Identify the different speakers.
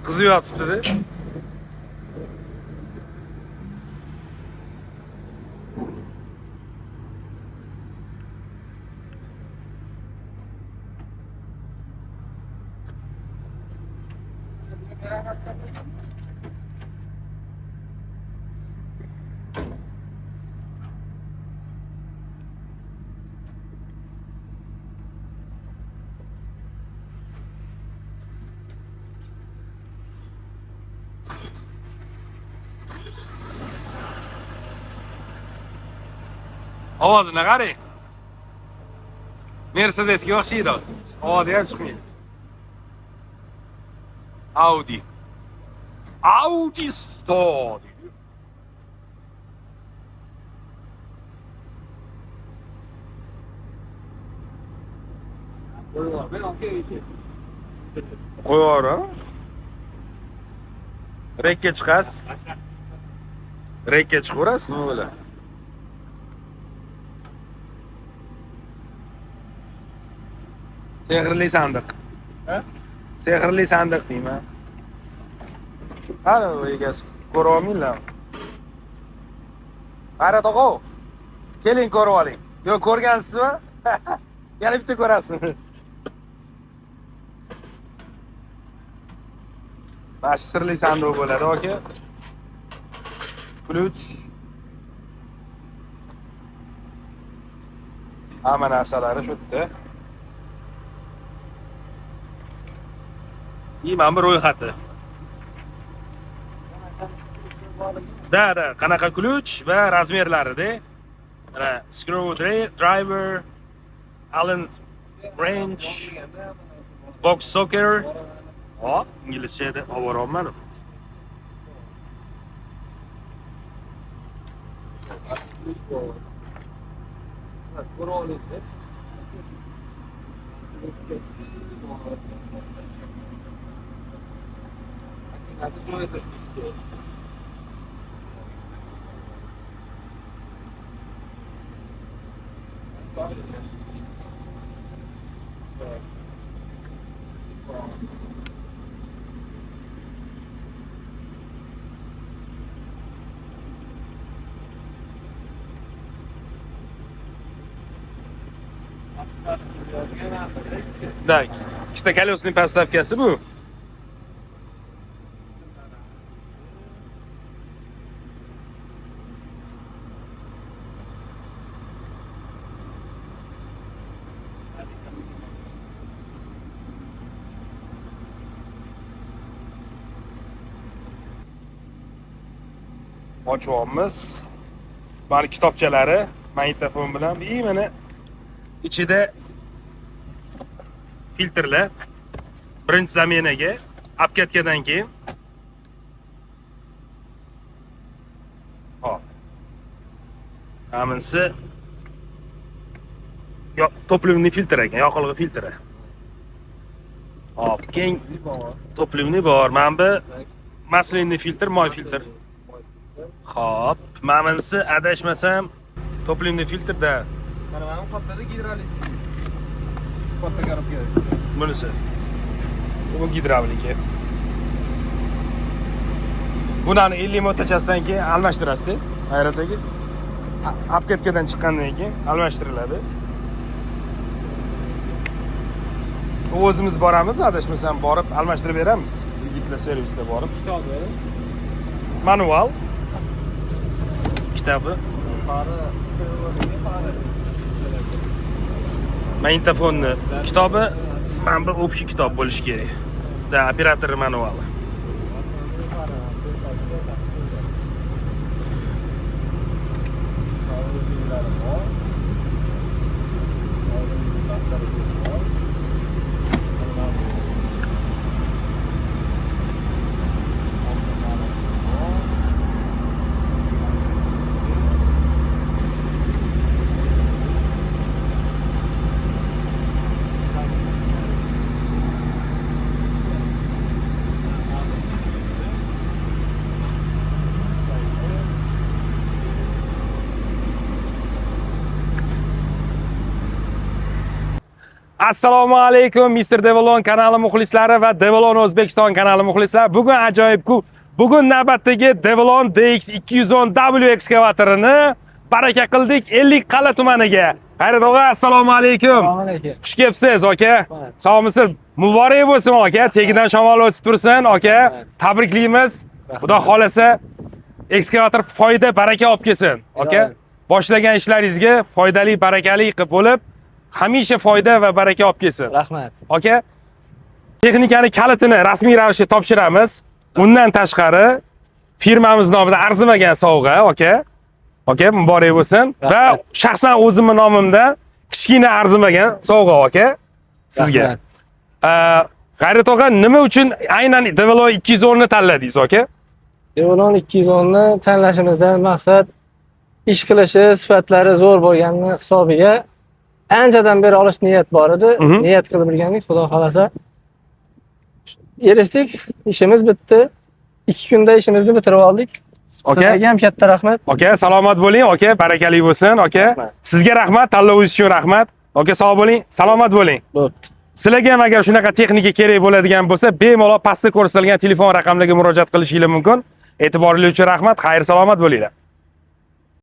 Speaker 1: Qizi yotibdi-da. Ovozini qarang. Mercedesga o'xshaydi. Ovozi ham chiqmaydi. Audi. Audi Store. Qo'yavor. Rekka chiqasiz. Rekka chiqaverasiz, nima bo'ladi? Sehrli sandiq. Ha? Sehrli sandiq deyman. Ha, egasi ko'rib olmanglar. Qara tog'o. Keling ko'rib oling. Yo'q, ko'rgansizmi? Yana bitta ko'rasiz. Mana shu sirli sandiq bo'ladi, aka. Ключ. Hamma narsalari shu yerda. Mana bu ro'yxati. Da, qanaqa ключ va razmerlari-da. Mana screw driver, Allen wrench, box socket. Hop, inglizchada olib Da, ikkita kolesning поставкasi bu. Ochyapmiz. Mana kitobchalari, magnitofon bilan, mana ichida filtrlar birinchi zaminaga olib ketgandan keyin hop. Hammasi topливный filtr ekan, yoqilg'i filtri. Hop, keng topливный bor. Mana bu maslinniy filtr, moy filtr. Hop, mamasi adashmasam topливный filtrda.
Speaker 2: Mana qottada gidrolitsi. Katta garibga.
Speaker 1: Bunisi. Bu gidravlika. Buni 50 motochasidan keyin almashtirasiz-da, hayratdagi. Olib ketgandan chiqqandan keyin almashtiriladi. O'zimiz boramiz, adashmasam borib almashtirib beramiz. Yigitlar servisda borib.
Speaker 2: Kitobi.
Speaker 1: Manual. Kitobi. Magnitofonni kitobi, mana bu общий kitob bo'lishi kerak. Da, operator manuali. Assalomu alaykum Mr. Devolon kanali muxlislari va Devolon O'zbekiston kanali muxlislari. Bugun ajoyib ko'p. Bugun navbatdagi Devolon DX210W ekskavatorini baraka qildik 50 Qala tumaniga. Xayrat og'a, assalomu alaykum.
Speaker 3: Assalomu alaykum.
Speaker 1: Xush kelibsiz, aka. Sog'misiz? Muborak bo'lsin, aka. Tegidan shamol o'tib tursin, aka. Tabriklaymiz. Xudo xolasa ekskavator foyda, baraka olib kelsin, aka. Boshlagan ishlaringizga foydali, barakali qilib bo'lib, hamisha foyda va baraka olib kelsin.
Speaker 3: Rahmat.
Speaker 1: Aka, texnikani kalitini rasmiy ravishda topshiramiz. Undan tashqari firmamiz nomidan arzimagan sovg'a, aka. Aka, muborak bo'lsin. Va shaxsan o'zimning nomimdan kichkina arzimagan sovg'a, aka, sizga. G'ayrat og'a, nima uchun aynan Devolon 210 ni tanladingiz, aka?
Speaker 3: Devolon 210 ni tanlashimizdan maqsad ish qilishi, sifatlari zo'r bo'lgani hisobiga anchadan beri olish niyat bor edi. Niyat qilib yurgandik, xudo xolasa erishdik. Ishimiz bitdi. 2 kunda ishimizni bitirib oldik. Sizlarga ham katta rahmat.
Speaker 1: Aka, salomat bo'ling, aka, barakali bo'lsin, aka. Sizga rahmat, tanlovingiz uchun rahmat. Aka, sog' bo'ling, salomat bo'ling.
Speaker 3: Bo'pti.
Speaker 1: Sizlarga ham agar shunaqa texnika kerak bo'ladigan bo'lsa, bemalol pastda ko'rsatilgan telefon raqamlariga murojaat qilishingiz mumkin. E'tiboringiz uchun rahmat, xayr salomat bo'linglar.